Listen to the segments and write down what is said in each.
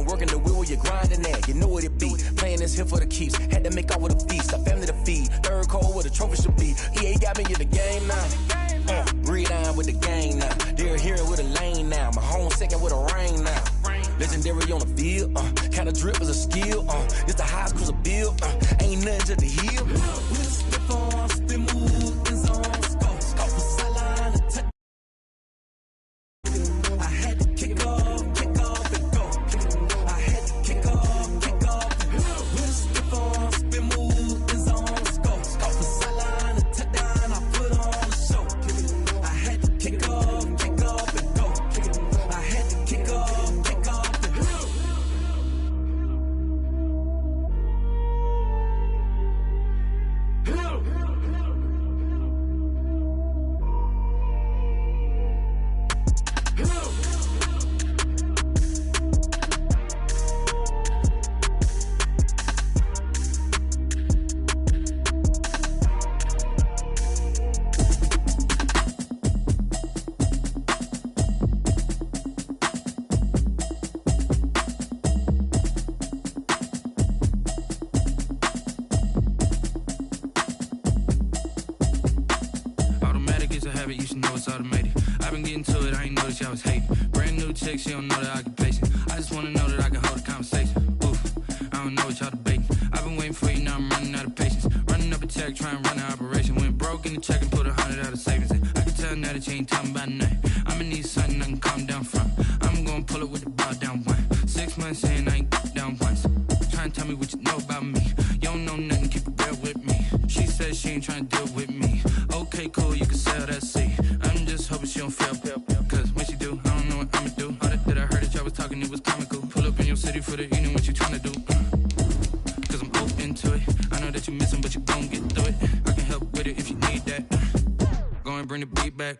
working the wheel where you're grinding at. You know what it be. Playing this here for the keeps. Had to make off with a feast. A family to feed. Third cold where the trophy should be. EA got me in the game now. Breathe down with the gang now. They're here with a lane now. My home second with a rain now. Legendary on the field. Kinda drip is a skill. It's the highest cruiser bill. Ain't nothing to the hill. You should know it's automated. I've been getting to it, I ain't noticed y'all was hating. Brand new chick, she don't know the occupation. I just wanna know that I can hold a conversation. Oof, I don't know what y'all debating. I've been waiting for you, now I'm running out of patience. Running up a check, trying to run an operation. Went broke in the check and put 100 out of savings in. I can tell now that you ain't talking about nothing. I'ma need something I can calm down from. I'm gonna pull it with the ball down one. 6 months in, I ain't down once. Trying to tell me what you know about me. You don't know nothing, keep it real with me. She says she ain't trying to deal with me. Okay, cool, you can sell that seat. I'm just hoping she don't fail. Cause when she do, I don't know what I'ma do. All that I heard that y'all was talking, it was comical. Pull up in your city for the evening, what you trying to do? Cause I'm open to it. I know that you missing, but you gon' get through it. I can help with it if you need that. Go and bring the beat back.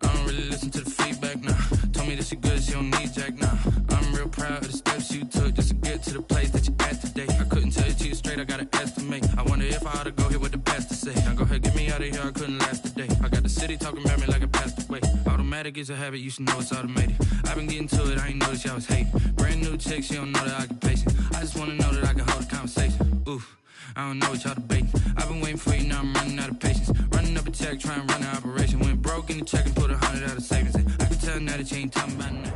I don't really listen to the feedback, nah. Told me that she good, she don't need jack, nah. I'm real proud of the steps you took just to get to the place that you at today. I couldn't tell you to you straight, I gotta estimate. I wonder if I ought to go here with the best to say. Now go ahead, get me out of here, I couldn't last a day. I got the city talking about me like I passed away. Automatic is a habit, you should know it's automated. I've been getting to it, I ain't noticed y'all was hating. Brand new chick, she don't know the occupation. I just wanna know that I can hold a conversation. Oof, I don't know what y'all debating. I've been waiting for you, now I'm running out of patience. Running up a check, trying to run an operation. Went broke in the check and put 100 out of savings in. I can tell now that you ain't talking about nothing.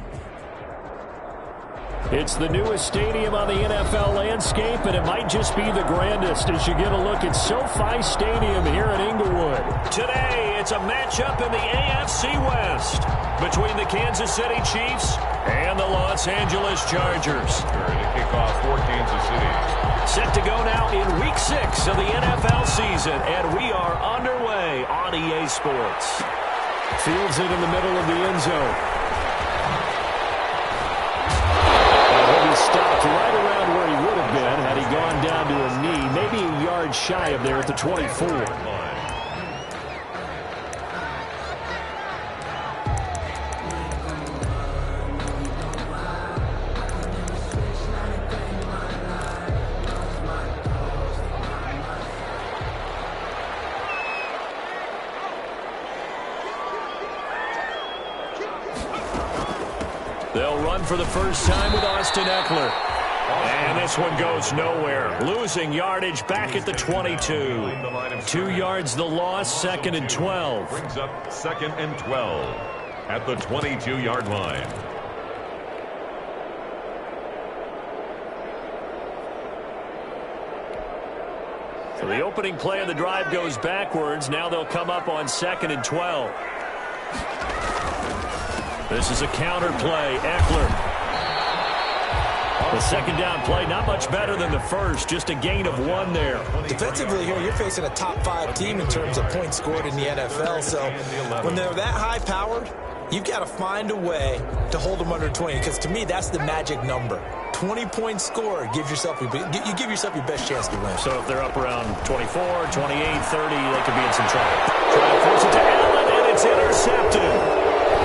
It's the newest stadium on the NFL landscape, and it might just be the grandest as you get a look at SoFi Stadium here in Inglewood. Today, it's a matchup in the AFC West between the Kansas City Chiefs and the Los Angeles Chargers. To kick off for Kansas City. Set to go now in Week 6 of the NFL season, and we are underway on EA Sports. Fields it in the middle of the end zone. Stopped right around where he would have been had he gone down to a knee, maybe a yard shy of there at the 24. They'll run for the first time with Austin Eckler. And this one goes nowhere. Losing yardage back at the 22. 2 yards the loss, 2nd and 12. Brings up 2nd and 12 at the 22-yard line. So the opening play of the drive goes backwards. Now they'll come up on 2nd and 12. This is a counter play. Eckler. The second down play, not much better than the first. Just a gain of 1 there. Defensively here, you're facing a top-5 team in terms of points scored in the NFL. So when they're that high-powered, you've got to find a way to hold them under 20. Because to me, that's the magic number. 20 points scored, you give yourself your best chance to win. So if they're up around 24, 28, 30, they could be in some trouble. Try to force it to Allen, and it's intercepted.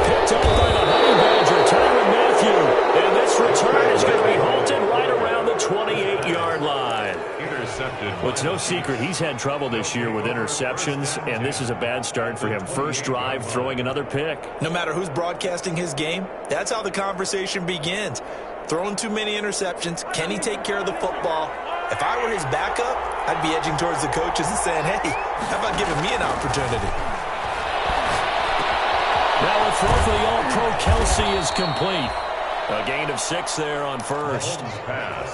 Picked up by the Honey Badger, Tyrann Mathieu. And this return is going to be halted right around the 28-yard line. Intercepted. Well, it's no secret he's had trouble this year with interceptions, and this is a bad start for him. First drive, throwing another pick. No matter who's broadcasting his game, that's how the conversation begins. throwing too many interceptions. Can he take care of the football? If I were his backup, I'd be edging towards the coaches and saying, hey, how about giving me an opportunity? Now a throw for the All-Pro Kelsey is complete. A gain of 6 there on first.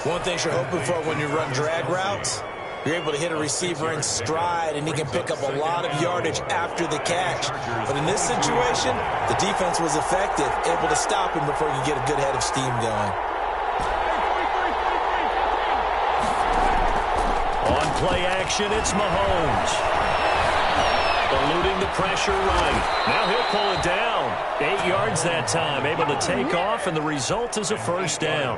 One thing you're hoping for when you run drag routes, you're able to hit a receiver in stride, and he can pick up a lot of yardage after the catch. But in this situation, the defense was effective, able to stop him before you get a good head of steam going. On play action, it's Mahomes. Eluding the pressure right. Now he'll pull it down. 8 yards that time, able to take off, and the result is a first down.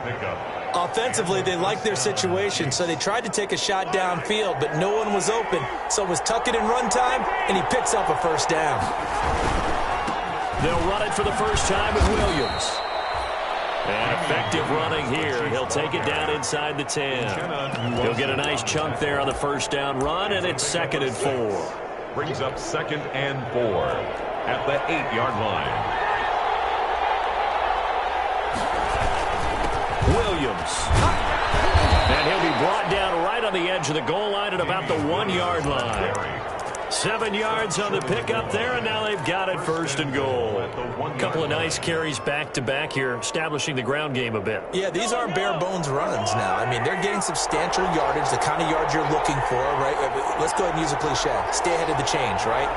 Offensively, they liked their situation, so they tried to take a shot downfield, but no one was open. So it was tuck it in run time, and he picks up a first down. They'll run it for the first time with Williams. And effective running here. He'll take it down inside the 10. He'll get a nice chunk there on the first down run, and it's 2nd and 4. Brings up 2nd and 4 at the 8-yard line. Williams. And he'll be brought down right on the edge of the goal line at about the 1-yard line. 7 yards on the pickup there, and now they've got it 1st and goal. A couple of nice carries back-to-back here, establishing the ground game a bit. Yeah, these aren't bare-bones runs now. I mean, they're getting substantial yardage, the kind of yards you're looking for, right? Let's go ahead and use a cliche. Stay ahead of the change, right?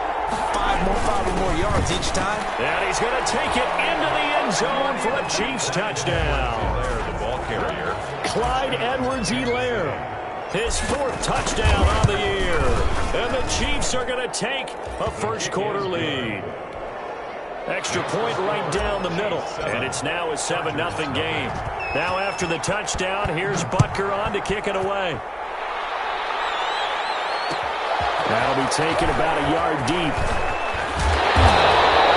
5 or more yards each time. And he's going to take it into the end zone for a Chiefs touchdown. The ball carrier. Clyde Edwards-Helaire. His 4th touchdown on the year. And the Chiefs are going to take a first-quarter lead. Extra point right down the middle. And it's now a 7-0 game. Now after the touchdown, here's Butker on to kick it away. That'll be taken about a yard deep.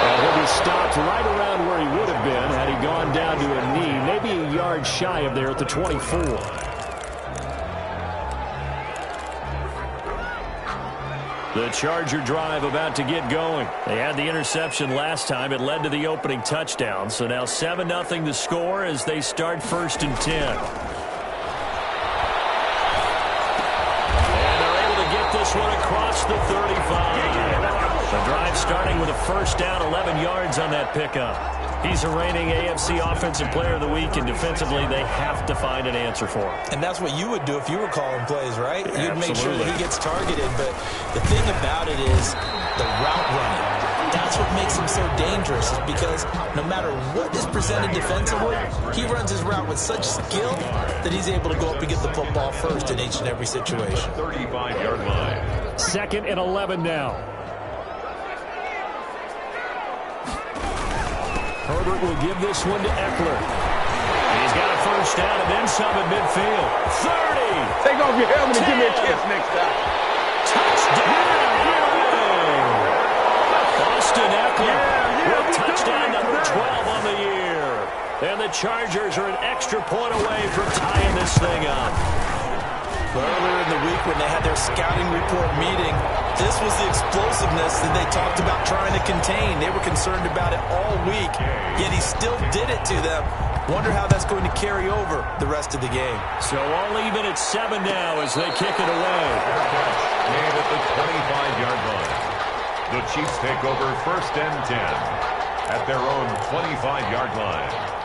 And he'll be stopped right around where he would have been had he gone down to a knee, maybe a yard shy of there at the 24. The Charger drive about to get going. They had the interception last time. It led to the opening touchdown. So now 7-0 the score as they start 1st and 10. And they're able to get this one across the 35. The drive starting with a first down, 11 yards on that pickup. He's a reigning AFC Offensive Player of the Week, and defensively they have to find an answer for him. And that's what you would do if you were calling plays, right? Yeah, you'd make sure that he gets targeted. But the thing about it is the route running. That's what makes him so dangerous, is because no matter what is presented defensively, he runs his route with such skill that he's able to go up and get the football first in each and every situation. 35-yard line. 2nd and 11 now. Herbert will give this one to Eckler. He's got a first down and then some at midfield. 30. Take off your helmet and give me a kiss next time. Touchdown. Austin Eckler with touchdown number 12 on the year. And the Chargers are an extra point away from tying this thing up. Earlier in the week when they had their scouting report meeting, this was the explosiveness that they talked about trying to contain. They were concerned about it all week, yet he still did it to them. Wonder how that's going to carry over the rest of the game. So all even at 7 now as they kick it away. And at the 25-yard line, the Chiefs take over 1st and 10 at their own 25-yard line.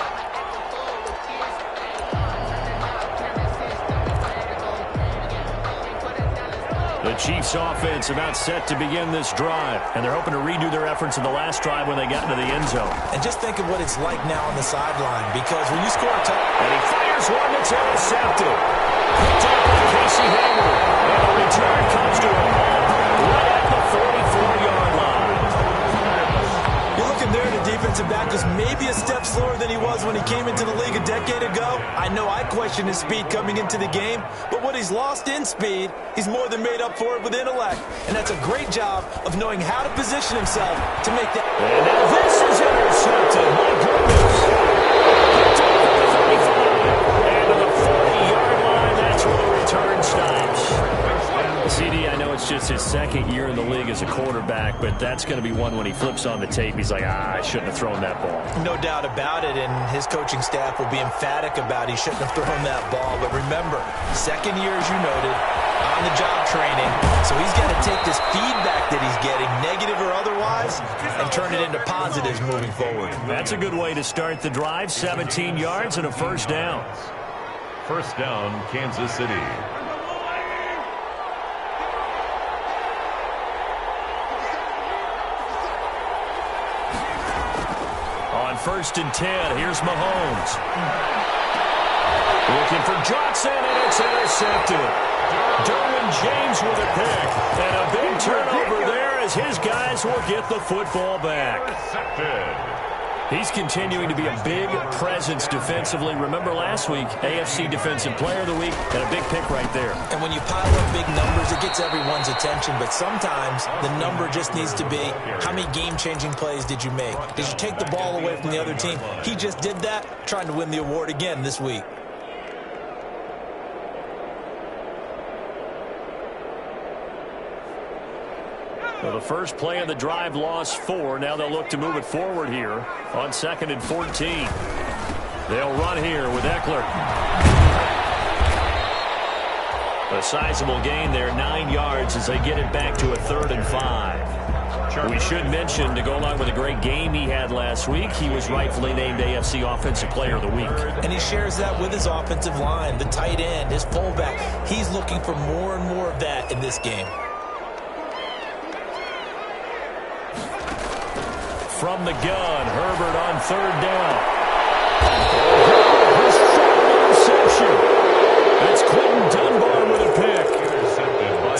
The Chiefs offense about set to begin this drive, and they're hoping to redo their efforts in the last drive when they got into the end zone. And just think of what it's like now on the sideline, because when you score a touchdown, and he fires one that's intercepted. Picked up by Casey Hayward, and the return comes to him right at the 44-yard line. You're looking there at a defensive back who's maybe a step slower than he was when he came into the league a decade ago. I know I questioned his speed coming into the game, but what he's lost in speed, he's more than made up for it with intellect. And that's a great job of knowing how to position himself to make that. And now this is intercepted. My goodness. Picked up at the 35. And to the 40-yard line, that's where the return stops. CD, I know it's just his 2nd year in the league as as a quarterback, but that's going to be one when he flips on the tape. He's like, I shouldn't have thrown that ball. No doubt about it, and his coaching staff will be emphatic about he shouldn't have thrown that ball. But remember, second year, as you noted, on-the-job training, so he's got to take this feedback that he's getting, negative or otherwise, and turn it into positives moving forward. That's a good way to start the drive. 17 yards and a first down. First down, Kansas City. On 1st and 10, here's Mahomes. Looking for Johnson, and it's intercepted. Derwin James with a pick, and a big turnover there as his guys will get the football back. He's continuing to be a big presence defensively. Remember last week, AFC Defensive Player of the Week, and a big pick right there. And when you pile up big numbers, it gets everyone's attention. But sometimes the number just needs to be, how many game-changing plays did you make? Did you take the ball away from the other team? He just did that, trying to win the award again this week. So the first play of the drive lost 4. Now they'll look to move it forward here on 2nd and 14. They'll run here with Eckler. A sizable gain there, 9 yards as they get it back to a 3rd and 5. We should mention, to go along with a great game he had last week, he was rightfully named AFC Offensive Player of the Week. And he shares that with his offensive line, the tight end, his fullback. He's looking for more and more of that in this game. From the gun, Herbert on 3rd down. Interception. That's Quentin Dunbar with a pick.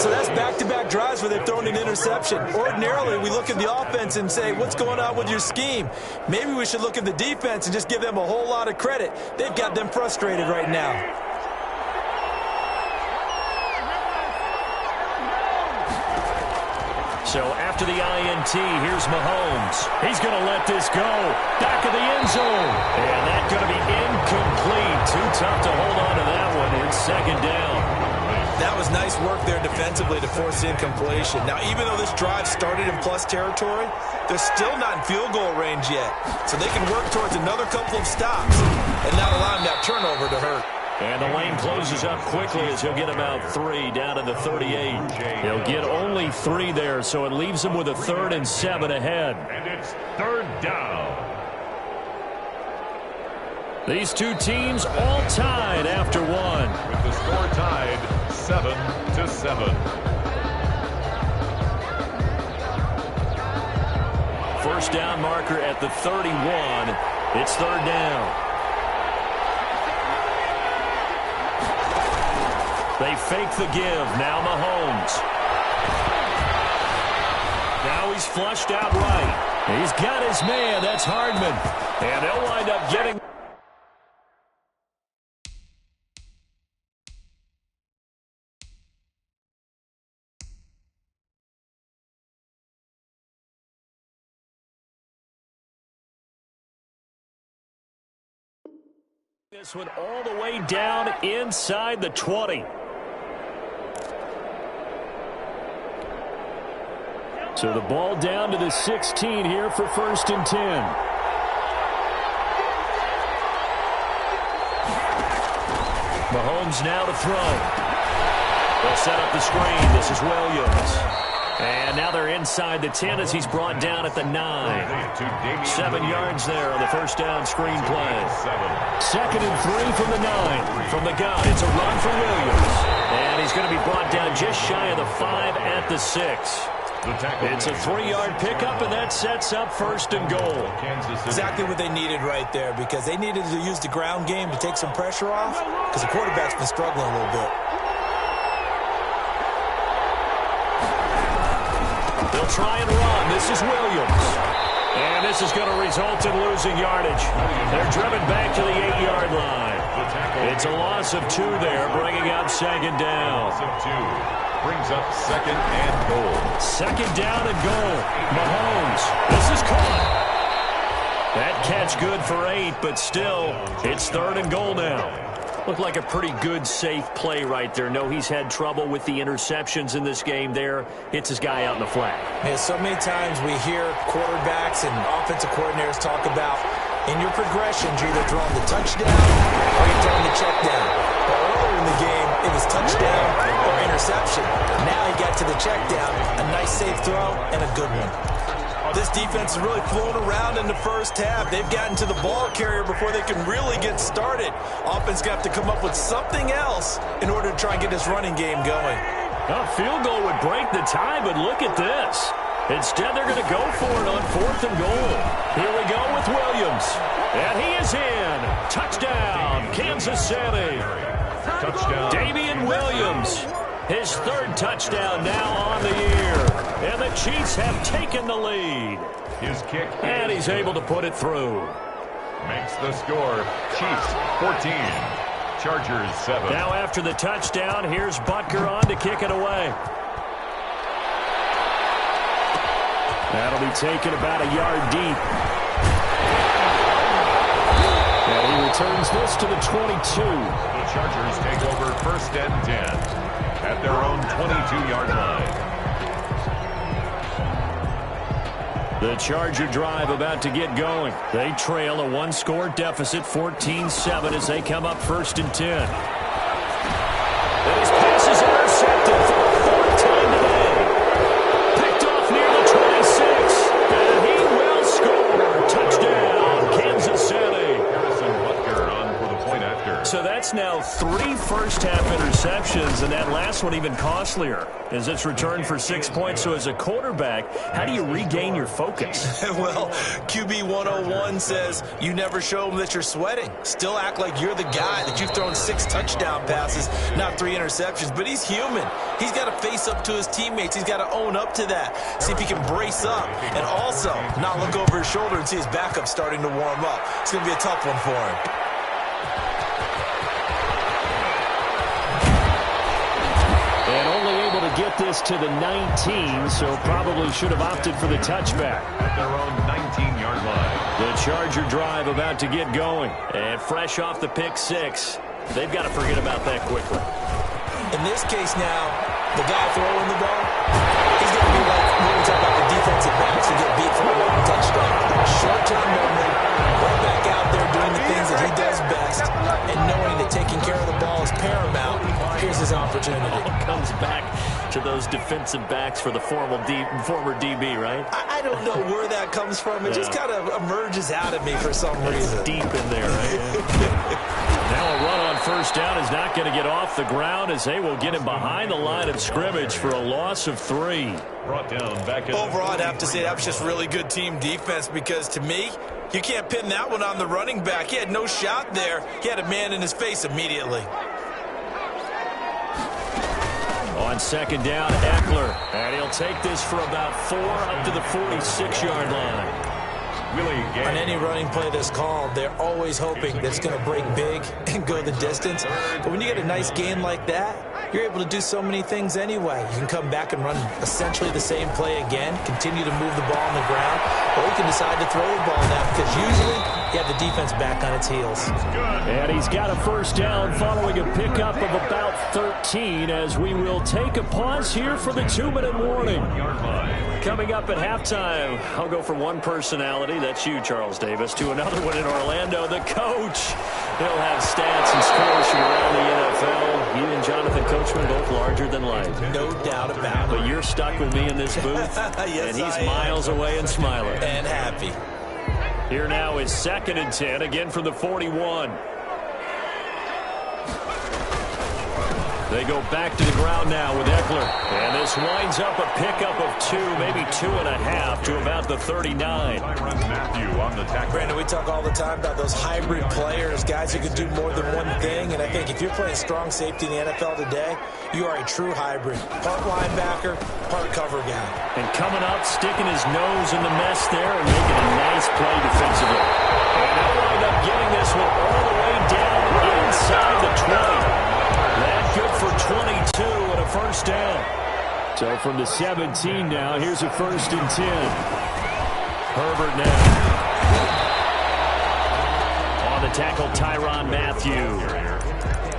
So that's back-to-back drives where they've thrown an interception. Ordinarily, we look at the offense and say, what's going on with your scheme? Maybe we should look at the defense and just give them a whole lot of credit. They've got them frustrated right now. So after the INT, here's Mahomes. He's going to let this go. Back of the end zone. And that's going to be incomplete. Too tough to hold on to that one. It's 2nd down. That was nice work there defensively to force incompletion. Now, even though this drive started in plus territory, they're still not in field goal range yet. So they can work towards another couple of stops and not allowing that turnover to hurt. And the lane closes up quickly as he'll get about 3 down to the 38. He'll get only 3 there, so it leaves him with a 3rd and 7 ahead. And it's 3rd down. These two teams all tied after 1. With the score tied 7-7. First down marker at the 31. It's 3rd down. They fake the give. Now Mahomes. Now he's flushed out right. He's got his man. That's Hardman. And they'll wind up getting... this one all the way down inside the 20. So the ball down to the 16 here for 1st and 10. Mahomes now to throw. They'll set up the screen. This is Williams. And now they're inside the 10 as he's brought down at the 9. 7 yards there on the first down screen play. 2nd and 3 from the 9. From the gun, it's a run for Williams. And he's going to be brought down just shy of the 5 at the 6. It's a 3-yard pickup, and that sets up 1st and goal. Exactly what they needed right there, because they needed to use the ground game to take some pressure off, because the quarterback's been struggling a little bit. They'll try and run. This is Williams. And this is going to result in losing yardage. They're driven back to the 8-yard line. It's a loss of 2 there, bringing up 2nd down. Brings up 2nd and goal. 2nd down and goal. Mahomes. This is caught. That catch good for 8, but still, it's 3rd and goal now. Looked like a pretty good, safe play right there. No, he's had trouble with the interceptions in this game there. Hits his guy out in the flat. Yeah, so many times we hear quarterbacks and offensive coordinators talk about in your progressions, you're either throwing the touchdown or you're throwing the check down. But earlier in the game, it was touchdown or interception. Now he got to the check down, a nice safe throw, and a good one. This defense is really flown around in the first half. They've gotten to the ball carrier before they can really get started. Offense got to come up with something else in order to try and get this running game going. A field goal would break the tie, but look at this. Instead, they're going to go for it on 4th and goal. Here we go with Williams. And he is in. Touchdown, Kansas City. Touchdown. Damian Williams. His 3rd touchdown now on the year. And the Chiefs have taken the lead. His kick. And he's able to put it through. Makes the score. Chiefs 14. Chargers 7. Now after the touchdown, here's Butker on to kick it away. That'll be taken about a yard deep. And he returns this to the 22. The Chargers take over 1st and 10 at their own 22-yard line. The Charger drive about to get going. They trail a 1-score deficit, 14-7, as they come up 1st and 10. And his pass is intercepted for the 4th time today. Picked off near the 26. And he will score. Touchdown, Kansas City. Harrison Butker on for the point after. So that's now 3 first-half interceptions, and that last one even costlier as it's returned for 6 points. So as a quarterback, how do you regain your focus? Well, QB 101 says you never show them that you're sweating. Still act like you're the guy, that you've thrown 6 touchdown passes, not 3 interceptions. But he's human. He's got to face up to his teammates. He's got to own up to that. See if he can brace up and also not look over his shoulder and see his backup starting to warm up. It's going to be a tough one for him. Get this to the 19, so probably should have opted for the touchback. At their own 19-yard line. The Charger drive about to get going. And fresh off the pick 6, they've got to forget about that quickly. In this case now, the guy throwing the ball, he's going to be like when we talk about the defensive backs who get beat for a long touchdown. Short-term memory, right back out there doing the things that he does best, and knowing that taking care of the ball is paramount. Here's his opportunity. All comes back to those defensive backs for the former DB, right? I don't know where that comes from. It just kind of emerges out of me for some reason. Deep in there, right? Now a run on 1st down is not going to get off the ground as they will get him behind the line of scrimmage for a loss of 3. Brought down back in. Overall, I'd have to say that was just really good team defense because to me, you can't pin that one on the running back. He had no shot there. He had a man in his face immediately. On 2nd down, Eckler. And he'll take this for about 4 up to the 46-yard line. On any running play that's called, they're always hoping that it's going to break big and go the distance. But when you get a nice gain like that, you're able to do so many things anyway. You can come back and run essentially the same play again, continue to move the ball on the ground, or you can decide to throw the ball now because usually you have the defense back on its heels. And he's got a 1st down following a pickup of about 13 as we will take a pause here for the 2-minute warning. Coming up at halftime, I'll go from one personality, that's you, Charles Davis, to another one in Orlando, the coach. He'll have stats and scores from around the NFL. He and Jonathan Coachman both larger than life. No doubt about it. But you're stuck with me in this booth, yes, and he's miles away and smiling. And happy. Here now is 2nd and 10, again from the 41. They go back to the ground now with Eckler. And this winds up a pickup of 2, maybe 2.5 to about the 39. Matthew on the tackle. Brandon, we talk all the time about those hybrid players, guys who can do more than one thing. And I think if you're playing strong safety in the NFL today, you are a true hybrid. Part linebacker, part cover guy. And coming up, sticking his nose in the mess there and making a nice play defensively. And they'll wind up getting this one all the way down inside the 20. That good for 22 and a 1st down. So from the 17 now, here's a 1st and 10. Herbert now. On the tackle, Tyrann Mathieu.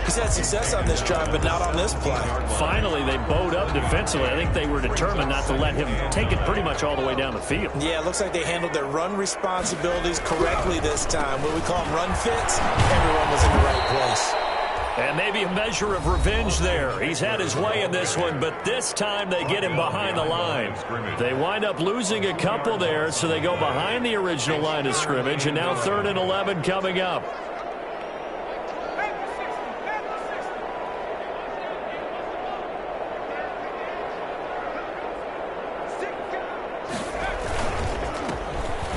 He's had success on this drive, but not on this play. Finally, they bowed up defensively. I think they were determined not to let him take it pretty much all the way down the field. Yeah, it looks like they handled their run responsibilities correctly this time. What we call them run fits, everyone was in the right place. And maybe a measure of revenge there. He's had his way in this one, but this time they get him behind the line. They wind up losing a couple there, so they go behind the original line of scrimmage, and now 3rd and 11 coming up.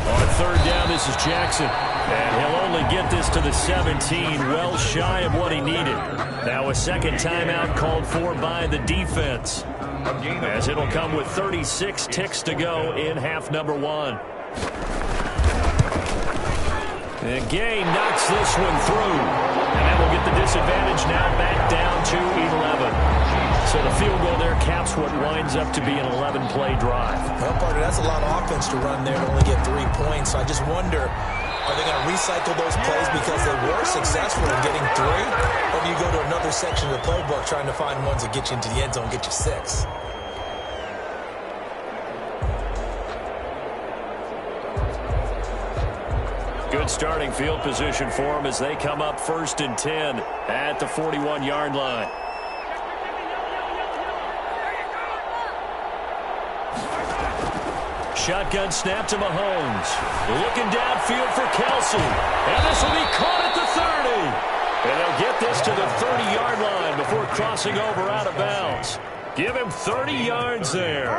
On 3rd down, this is Jackson. And he'll only get this to the 17, well shy of what he needed. Now a second timeout called for by the defense, as it'll come with 36 ticks to go in half number 1. And Gay knocks this one through. And that will get the disadvantage now back down to 11. So the field goal there caps what winds up to be an 11-play drive. Well, partner, that's a lot of offense to run there to only get 3 points. So I just wonder, are they going to recycle those plays because they were successful in getting 3? Or do you go to another section of the playbook trying to find ones that get you into the end zone and get you 6? Good starting field position for them as they come up 1st and 10 at the 41-yard line. Shotgun snap to Mahomes. Looking downfield for Kelsey. And this will be caught at the 30. And they'll get this to the 30-yard line before crossing over out of bounds. Give him 30 yards there.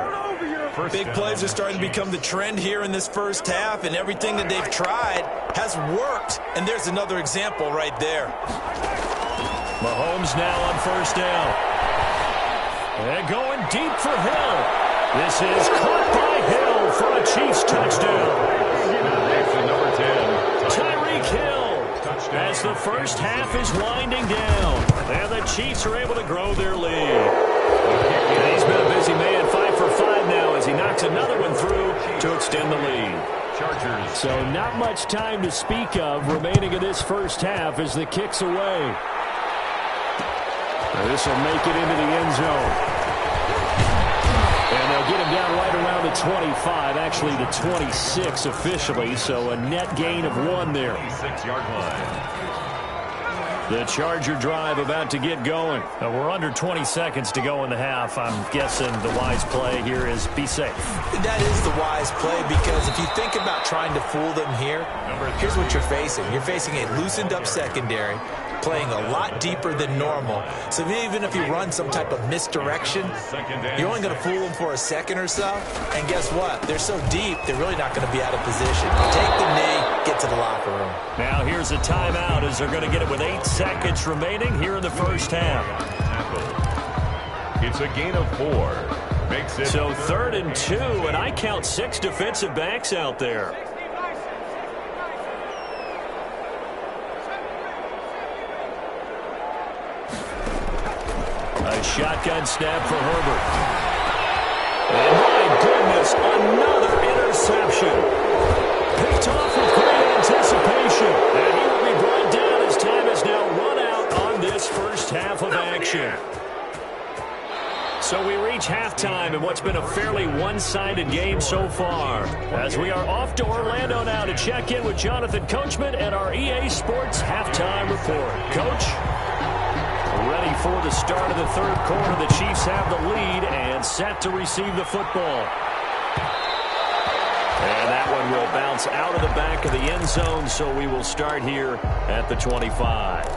Big plays are starting to become the trend here in this first half, and everything that they've tried has worked. And there's another example right there. Mahomes now on 1st down. And going deep for Hill. This is caught by Hill for a Chiefs touchdown. Number 10. Tyreek Hill, as the first half is winding down. And the Chiefs are able to grow their lead. And he's been a busy man, 5 for 5 now as he knocks another one through to extend the lead. Chargers. So not much time to speak of remaining in this first half as the kick's away. This will make it into the end zone. And they'll get him down right around the 25, actually the 26 officially, so a net gain of 1 there. 6-yard line. The Charger drive about to get going. We're under 20 seconds to go in the half. I'm guessing the wise play here is be safe. That is the wise play, because if you think about trying to fool them here, here's what you're facing. You're facing a loosened up secondary, playing a lot deeper than normal. So even if you run some type of misdirection, you're only going to fool them for a second or so. And guess what? They're so deep, they're really not going to be out of position. Take the knee, get to the locker room. Now here's a timeout as they're going to get it with 8 seconds remaining here in the first half. It's a gain of 4. Makes it so 3rd and 2, and I count 6 defensive backs out there. A shotgun snap for Herbert. And my goodness, another interception. Picked off with great anticipation. And he will be brought down as time has now run out on this first half of action. So we reach halftime in what's been a fairly one-sided game so far, as we are off to Orlando now to check in with Jonathan Coachman at our EA Sports Halftime Report. Coach? Ready for the start of the 3rd quarter. The Chiefs have the lead and set to receive the football. And that one will bounce out of the back of the end zone, so we will start here at the 25.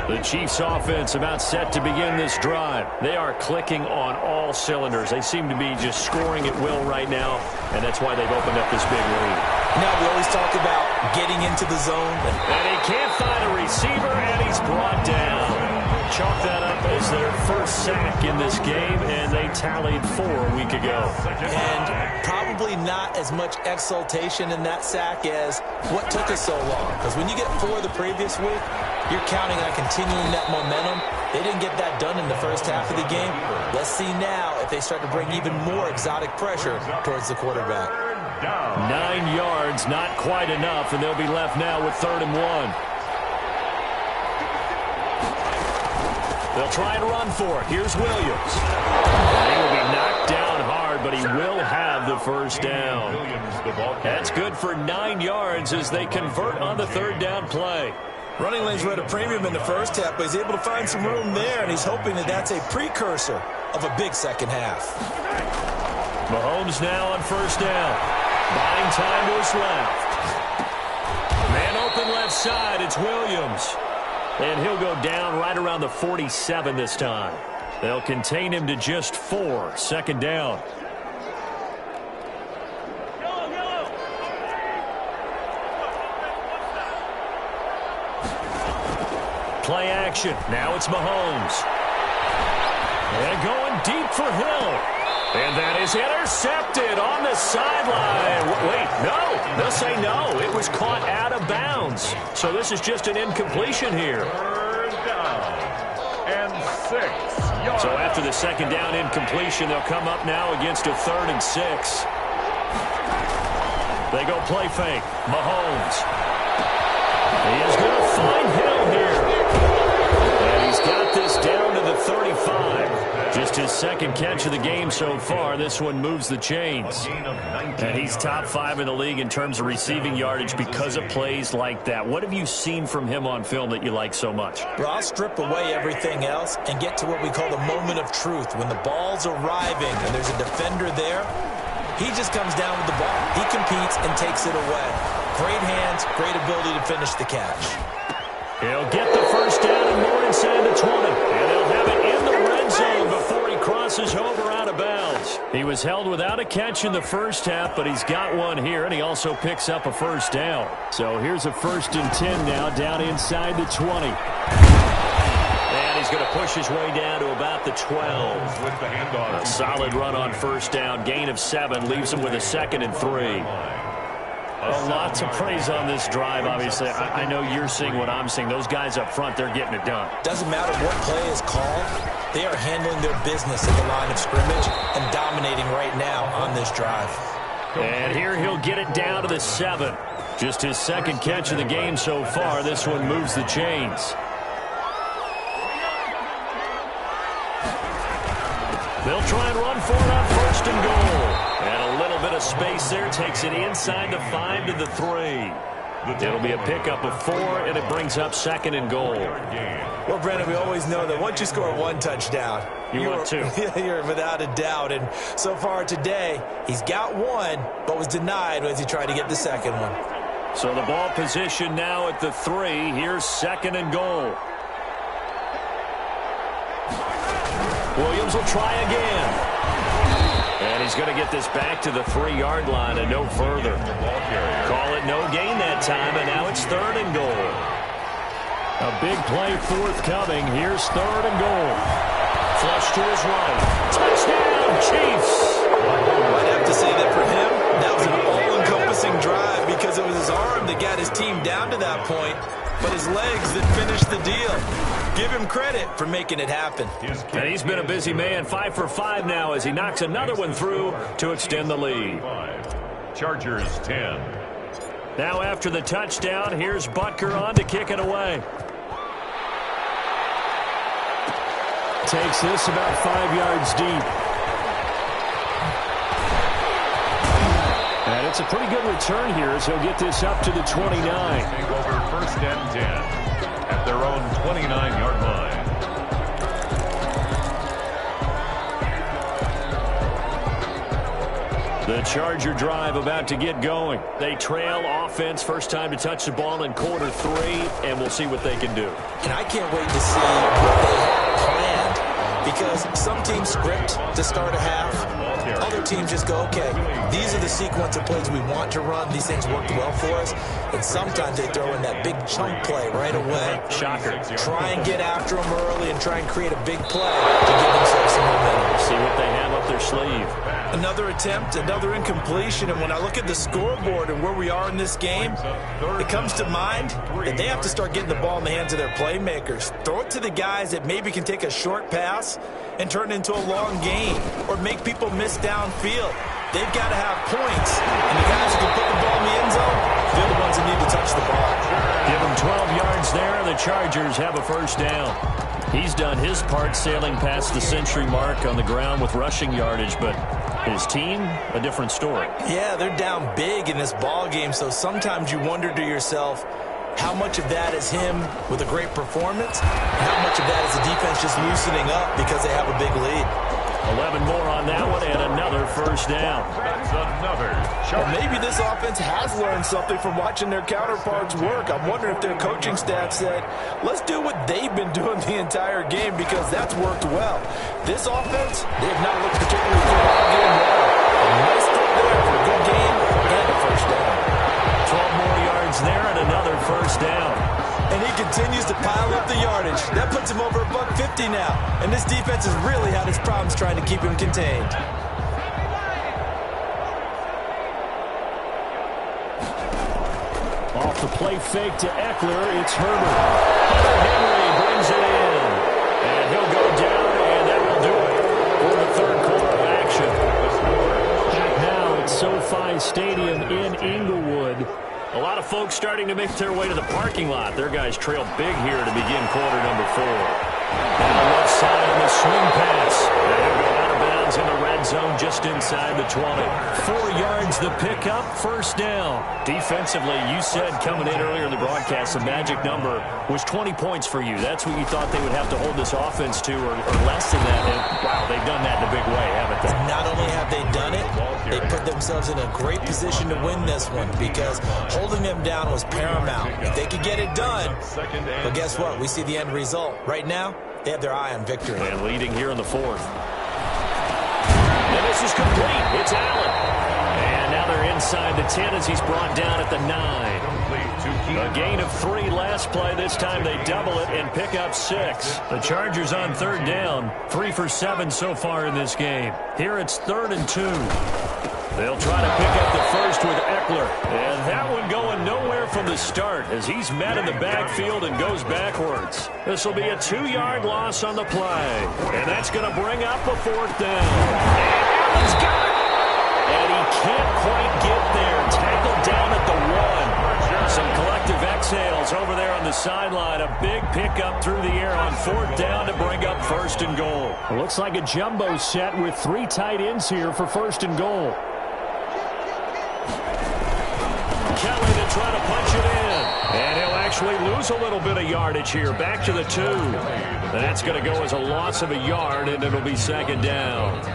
The Chiefs offense about set to begin this drive. They are clicking on all cylinders. They seem to be just scoring at will right now, and that's why they've opened up this big lead. Now we always talk about getting into the zone. And he can't find a receiver, and he's brought down. Chalk that up as their first sack in this game, and they tallied 4 a week ago. And probably not as much exultation in that sack as what took us so long. Because when you get 4 the previous week, You're counting on continuing that momentum. They didn't get that done in the first half of the game. Let's see now if they start to bring even more exotic pressure towards the quarterback. 9 yards, not quite enough, and they'll be left now with 3rd and 1. They'll try and run for it. Here's Williams. He will be knocked down hard, but he will have the first down. That's good for 9 yards as they convert on the 3rd down play. Running lanes were at a premium in the first half, but he's able to find some room there, and he's hoping that that's a precursor of a big second half. Mahomes now on 1st down. Buying time to his left. Man open left side. It's Williams. And he'll go down right around the 47 this time. They'll contain him to just 4. 2nd down. Play action. Now it's Mahomes. And going deep for Hill. And that is intercepted on the sideline. Wait, no. They'll say no. It was caught out of bounds. So this is just an incompletion here. 3rd down and 6 yards. So after the 2nd down incompletion, they'll come up now against a 3rd and 6. They go play fake. Mahomes. He is going to find Hill here. And he's got this down to the 35. Just his 2nd catch of the game so far. This one moves the chains. And he's top 5 in the league in terms of receiving yardage because of plays like that. What have you seen from him on film that you like so much? Well, I'll strip away everything else and get to what we call the moment of truth. When the ball's arriving and there's a defender there, he just comes down with the ball. He competes and takes it away. Great hands, great ability to finish the catch. He'll get the first down and more inside the 20. And they'll have it in the red zone before he crosses over out of bounds. He was held without a catch in the first half, but he's got one here, and he also picks up a first down. So here's a 1st and 10 now down inside the 20. And he's going to push his way down to about the 12. With the handoff. A solid run on 1st down. Gain of 7 leaves him with a 2nd and 3. Well, lots of praise on this drive, obviously. I know you're seeing what I'm seeing. Those guys up front, they're getting it done. Doesn't matter what play is called. They are handling their business at the line of scrimmage and dominating right now on this drive. And here he'll get it down to the 7. Just his 2nd catch of the game so far. This one moves the chains. They'll try and run for it on 1st and goal. And a little bit of space there takes it inside the 5 to the 3. It'll be a pickup of 4, and it brings up 2nd and goal. Well, Brandon, we always know that once you score 1 touchdown, want 2. You're without a doubt. And so far today, he's got 1, but was denied as he tried to get the 2nd one. So the ball position now at the 3. Here's 2nd and goal. Williams will try again. And he's going to get this back to the 3-yard line and no further. Call it no gain that time, and now it's 3rd and goal. A big play forthcoming. Here's 3rd and goal. Flush to his right. Touchdown, Chiefs! I'd have to say that for him, that was an all-encompassing drive because it was his arm that got his team down to that point, but his legs that finished the deal. Give him credit for making it happen. And he's been a busy man. 5 for 5 now as he knocks another one through to extend the lead. Chargers 10. Now after the touchdown, here's Butker on to kick it away. Takes this about 5 yards deep. And it's a pretty good return here as he'll get this up to the 29. Take over 1st and 10 at their own 29-yard line. The Charger drive about to get going. They trail offense, first time to touch the ball in quarter 3, and we'll see what they can do. And I can't wait to see what they have planned, because some teams script to start a half. Other teams just go, okay, these are the sequence of plays we want to run. These things worked well for us. And sometimes they throw in that big chunk play right away. Shocker. Try and get after them early and try and create a big play to give themselves some momentum. See what they have up their sleeve. Another attempt, another incompletion, and when I look at the scoreboard and where we are in this game, it comes to mind that they have to start getting the ball in the hands of their playmakers. Throw it to the guys that maybe can take a short pass and turn it into a long gain or make people miss downfield. They've got to have points, and the guys who can put the ball in the end zone, they're the ones that need to touch the ball. Give them 12 yards there, and the Chargers have a first down. He's done his part sailing past the century mark on the ground with rushing yardage, but his team, a different story. Yeah, they're down big in this ball game, so sometimes you wonder to yourself, how much of that is him with a great performance, and how much of that is the defense just loosening up because they have a big lead. 11 more on that one, and another first down. That's another. Well, maybe this offense has learned something from watching their counterparts work. I'm wondering if their coaching staff said, let's do what they've been doing the entire game because that's worked well. This offense, they have not looked particularly good all game long. A nice throw there for a good game and a first down. 12 more yards there and another first down. And he continues to pile up the yardage. That puts him over $150 now. And this defense has really had its problems trying to keep him contained. Off the play fake to Eckler, it's Herbert. Henry brings it in. And he'll go down, and that will do it for the third quarter of action. Back now at SoFi Stadium in Inglewood. A lot of folks starting to make their way to the parking lot. Their guys trail big here to begin quarter number 4. Down the left side on the swing pass. And he'll go out of bounds in the red zone just inside the 20. 4 yards the pickup, first down. Defensively, you said coming in earlier in the broadcast, the magic number was 20 points for you. That's what you thought they would have to hold this offense to or less than that. And, wow, they've done that in a big way, haven't they? Not only have they done it, they put themselves in a great position to win this one because holding them down was paramount. If they could get it done, but guess what? We see the end result. Right now, they have their eye on victory. And leading here in the 4th. And this is complete. It's Allen. And now they're inside the 10 as he's brought down at the 9. A gain of 3 last play. This time they double it and pick up 6. The Chargers on third down. 3 for 7 so far in this game. Here it's 3rd and 2. They'll try to pick up the first with Eckler. And that one going nowhere from the start as he's met in the backfield and goes backwards. This will be a 2-yard loss on the play. And that's going to bring up a 4th down. And Allen's got it. And he can't quite get there. Tackled down at the 1. Some collective exhales over there on the sideline. A big pickup through the air on 4th down to bring up 1st and goal. It looks like a jumbo set with 3 tight ends here for 1st and goal. Kelly to try to punch it in. And he'll actually lose a little bit of yardage here. Back to the 2. That's going to go as a loss of a yard, and it'll be 2nd down.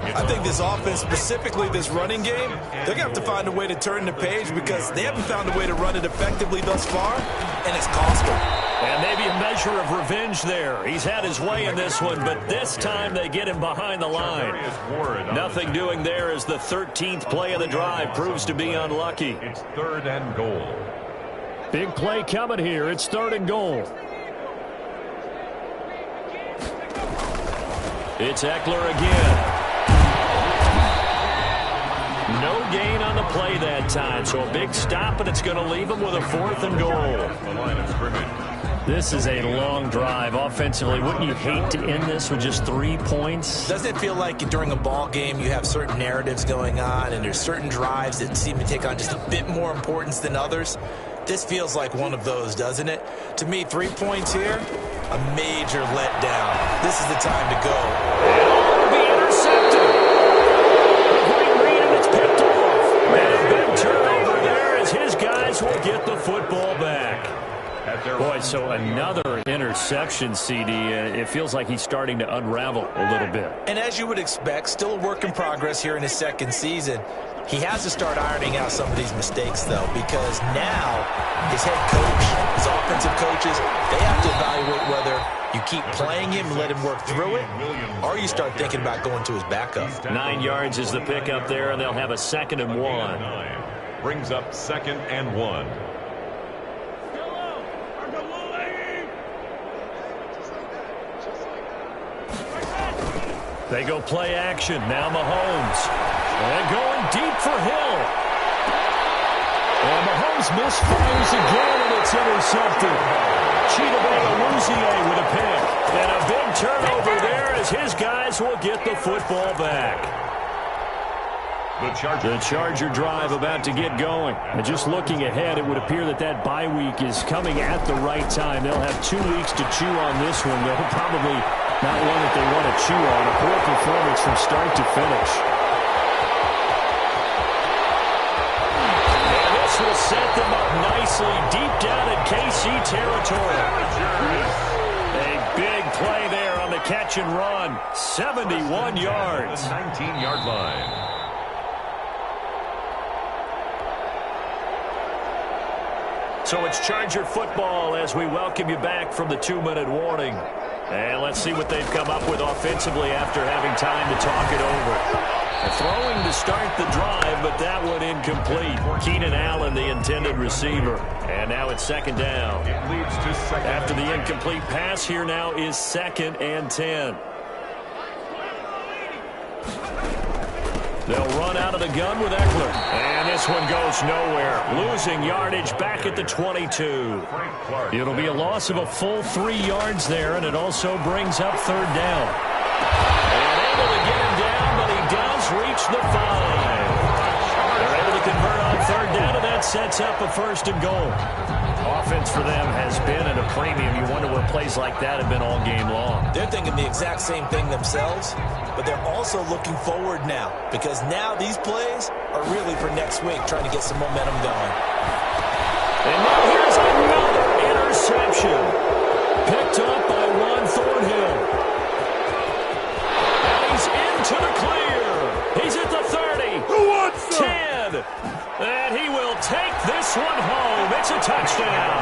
I think this offense, specifically this running game, they're going to have to find a way to turn the page because they haven't found a way to run it effectively thus far, and it's cost them. And maybe a measure of revenge there. He's had his way in this one, but this time they get him behind the line. Nothing doing there as the 13th play of the drive proves to be unlucky. It's 3rd and goal. Big play coming here. It's 3rd and goal. It's Eckler again. No gain on the play that time, so a big stop, and it's going to leave him with a 4th and goal. The line of scrimmage. This is a long drive offensively. Wouldn't you hate to end this with just 3 points? Doesn't it feel like during a ball game you have certain narratives going on and there's certain drives that seem to take on just a bit more importance than others? This feels like one of those, doesn't it? To me, 3 points here, a major letdown. This is the time to go. It'll be intercepted. A great read, and it's picked off. And a big turnover there as his guys will get the football back. Boy, so another interception, CD. It feels like he's starting to unravel a little bit. And as you would expect, still a work in progress here in his 2nd season. He has to start ironing out some of these mistakes, though, because now his head coach, his offensive coaches, they have to evaluate whether you keep playing him and let him work through it, or you start thinking about going to his backup. 9 yards is the pickup there, and they'll have a 2nd and 1. Brings up 2nd and 1. They go play action. Now Mahomes. And going deep for Hill. And Mahomes misfires again, and it's intercepted. Chidobe with a pick. And a big turnover there as his guys will get the football back. The Charger drive about to get going. And just looking ahead, it would appear that that bye week is coming at the right time. They'll have 2 weeks to chew on this one. They'll probably not one that they want to chew on. A poor performance from start to finish. And this will set them up nicely deep down in KC territory. A big play there on the catch and run. 71 yards. The 19-yard line. So it's Charger football as we welcome you back from the 2-minute warning. And let's see what they've come up with offensively after having time to talk it over. Throwing to start the drive, but that one incomplete. Keenan Allen, the intended receiver. And now it's second down. It leads to second. After the incomplete pass, here now is 2nd and 10. They'll run out of the gun with Eckler. And this one goes nowhere. Losing yardage back at the 22. It'll be a loss of a full 3 yards there, and it also brings up 3rd down. And able to get him down, but he does reach the 5. They're able to convert on 3rd down, and that sets up a 1st and goal. Offense for them has been at a premium. You wonder where plays like that have been all game long. They're thinking the exact same thing themselves, but they're also looking forward now because now these plays are really for next week, trying to get some momentum going. And now here's another interception. Picked up by Juan Thornhill. And he's into the clear. He's at the 30. Who wants 10. And he will take this one home. It's a touchdown.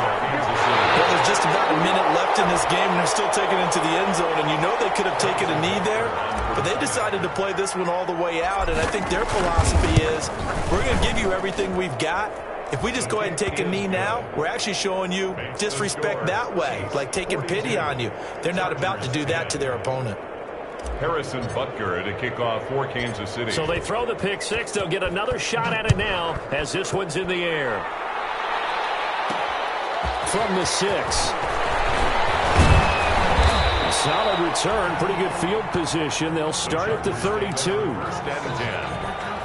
Well, there's just about a minute left in this game, and they're still taking it into the end zone. And you know they could have taken a knee there, but they decided to play this one all the way out. And I think their philosophy is, we're going to give you everything we've got. If we just go ahead and take a knee now, we're actually showing you disrespect that way, like taking pity on you. They're not about to do that to their opponent. Harrison Butker to kick off for Kansas City. So they throw the pick 6. They'll get another shot at it now as this one's in the air. From the 6. Solid return. Pretty good field position. They'll start at the 32. 1st and 10.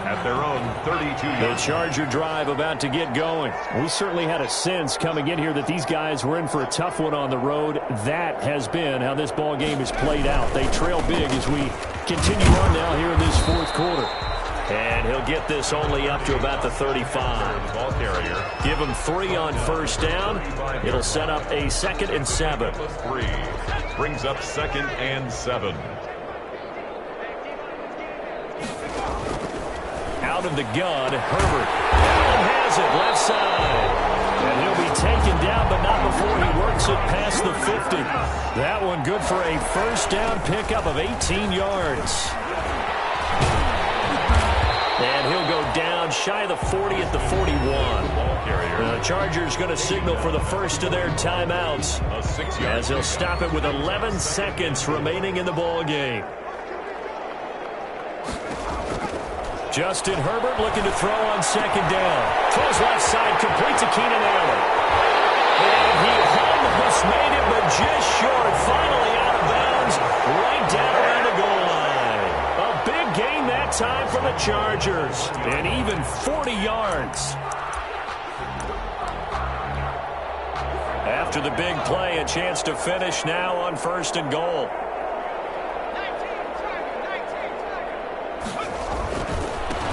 At their own 32-yard. The Charger drive about to get going. We certainly had a sense coming in here that these guys were in for a tough one on the road. That has been how this ball game has played out. They trail big as we continue on now here in this 4th quarter. And he'll get this only up to about the 35. Ball carrier. Give him 3 on 1st down. It'll set up a 2nd and 7. 3 brings up 2nd and 7. Out of the gun, Herbert. Allen has it, left side. And he'll be taken down, but not before he works it past the 50. That one good for a 1st down pickup of 18 yards. And he'll go down shy of the 40 at the 41. The Chargers going to signal for the first of their timeouts as they'll stop it with 11 seconds remaining in the ball game. Justin Herbert looking to throw on 2nd down. Throws left side, complete to Keenan Allen. And he almost made it, but just short. Finally out of bounds, right down around the goal line. A big gain that time for the Chargers. And even 40 yards. After the big play, a chance to finish now on 1st and goal.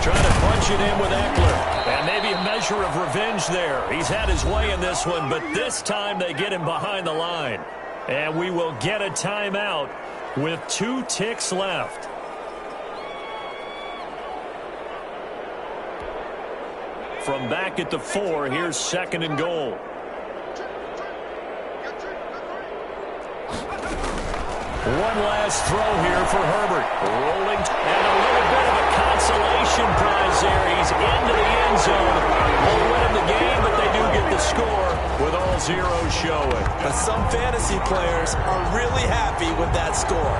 Trying to punch it in with Eckler. And maybe a measure of revenge there. He's had his way in this one, but this time they get him behind the line. And we will get a timeout with 2 ticks left. From back at the 4, here's 2nd and goal. One last throw here for Herbert. Rolling, and a little bit of a consolation prize there. He's into the end zone. Won't win the game, but they do get the score with all zeros showing. But some fantasy players are really happy with that score.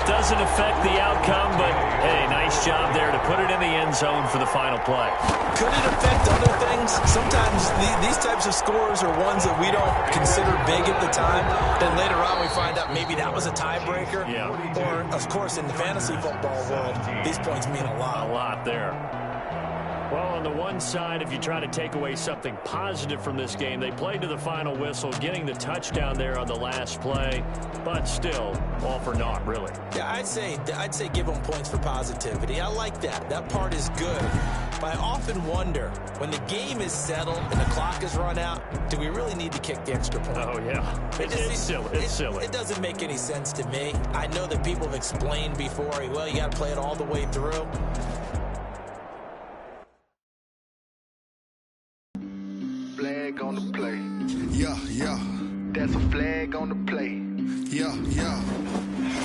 doesn't affect the outcome, but, hey, nice job there to put it in the end zone for the final play. Could it affect other things? Sometimes these types of scores are ones that we don't consider big at the time. Then later on we find out maybe that was a tiebreaker. Yeah. Or, of course, in the fantasy football world, these points mean a lot. A lot there. Well, on the one side, if you try to take away something positive from this game, they played to the final whistle, getting the touchdown there on the last play, but still, all for naught, really. Yeah, I'd say give them points for positivity. I like that. That part is good. But I often wonder, when the game is settled and the clock is run out, do we really need to kick the extra point? Oh, yeah. It's silly. It's silly. It doesn't make any sense to me. I know that people have explained before, well, you got to play it all the way through. Flag on the play. Yeah, yeah. That's a flag on the play. Yeah, yeah.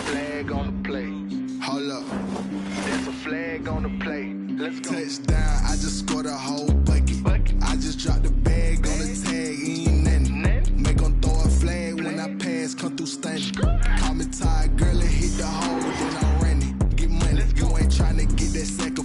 Flag on the play. Hold up. That's a flag on the play. Let's go. Touchdown, I just scored a whole bucket. I just dropped the bag on the tag, ain't nothing. Make them throw a flag when I pass, come through stunning. Call me tired, girl, and hit the hole, then I ran it. Get money, you ain't trying to get that second